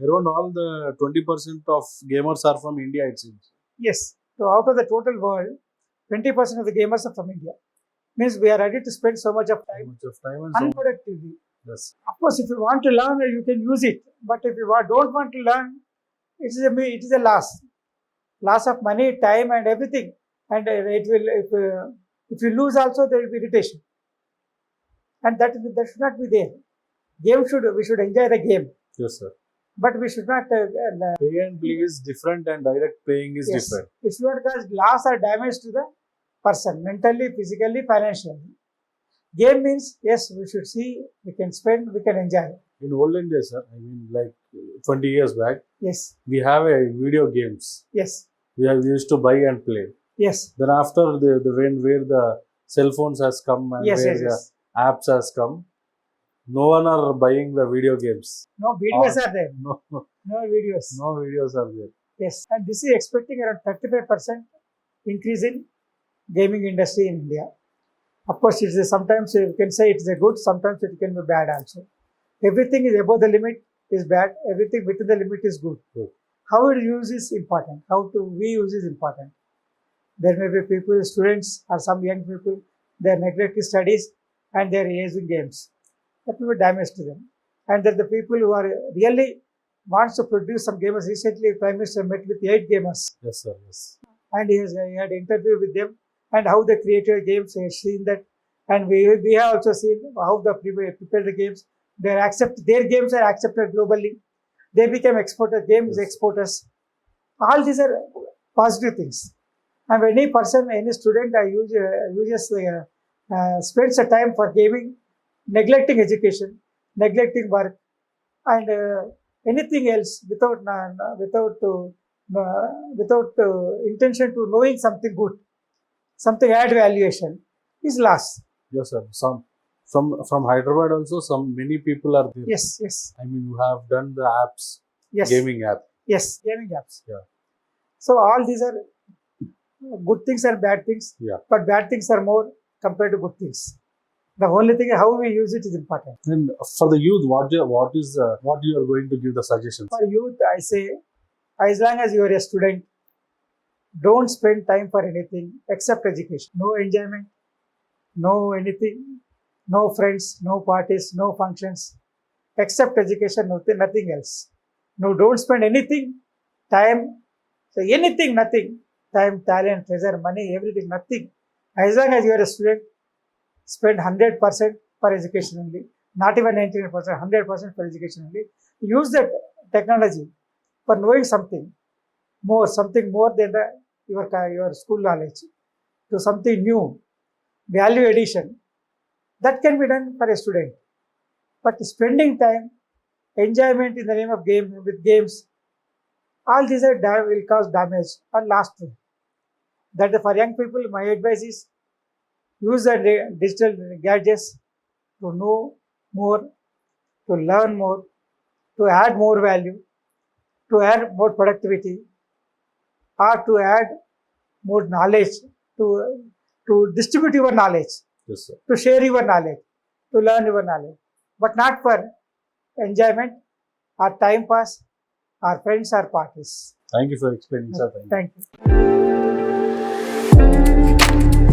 Around all the 20% of gamers are from India, it seems. Yes. So out of the total world, 20% of the gamers are from India. Means we are ready to spend so much of So time much of time and so much. unproductively. Yes. Of course, if you want to learn, you can use it. But if you don't want to learn, it is a loss of money, time, and everything. And it will if you lose also, there will be irritation, and that should not be there. We should enjoy the game, Yes, sir. but we should not. Pay and play is different and direct paying is Yes, different. it should not cause loss or damage to the person mentally, physically, financially. Game means yes, we should see, we can spend, we can enjoy. In olden days, sir, I mean like 20 years back, Yes, we have a video games. yes, We used to buy and play. yes, Then after where the cell phones has come and yes, where yes, yes. the apps has come, no one are buying the video games. No videos are there. No, No videos. no videos are there. Yes, and this is expecting around 35% increase in gaming industry in India. Of course, it is sometimes you can say it is a good, sometimes it can be bad also. Everything is above the limit is bad. Everything within the limit is good. Good. How we use is important. How to we use is important. There may be people, students or some young people, they are neglecting studies and they are using games. That will be damage to them. And there are the people who are really wants to produce some gamers. Recently, Prime Minister met with 8 gamers Yes, sir. Yes. and he had interview with them and how they created games. He has seen that, and we have also seen how the prepare the games. Their games are accepted globally. They became exporters, games Yes. exporters. All these are positive things. And when any person, any student, spends a time for gaming, neglecting education, neglecting work, and anything else without intention to knowing something good, something add valuation, is loss. Yes, sir. Some from Hyderabad also many people are there. Yes, yes, I mean, you have done the apps, yes, gaming app. yes, gaming apps. Yeah. So all these are good things and bad things. Yeah. But bad things are more compared to good things. The only thing how we use it is important. And for the youth, what you are going to give the suggestions? For youth, I say, as long as you are a student, don't spend time for anything except education. No enjoyment, no anything, no friends, no parties, no functions, except education, nothing else. No, don't spend anything, time, so anything, nothing, time, talent, treasure, money, everything, nothing. As long as you are a student, spend 100% for education only, not even 99%, 100% for education only. Use that technology for knowing something more than your school knowledge, to something new, value addition. That can be done for a student. But spending time, enjoyment in the name of games, all these will cause damage or loss too. That for young people, my advice is use the digital gadgets to know more, to learn more, to add more value, to add more productivity, or to add more knowledge, to distribute your knowledge, Yes, sir. to share your knowledge, to learn your knowledge, but not for enjoyment or time pass or friends or parties. Thank you for explaining, sir. Thank you. Thank you.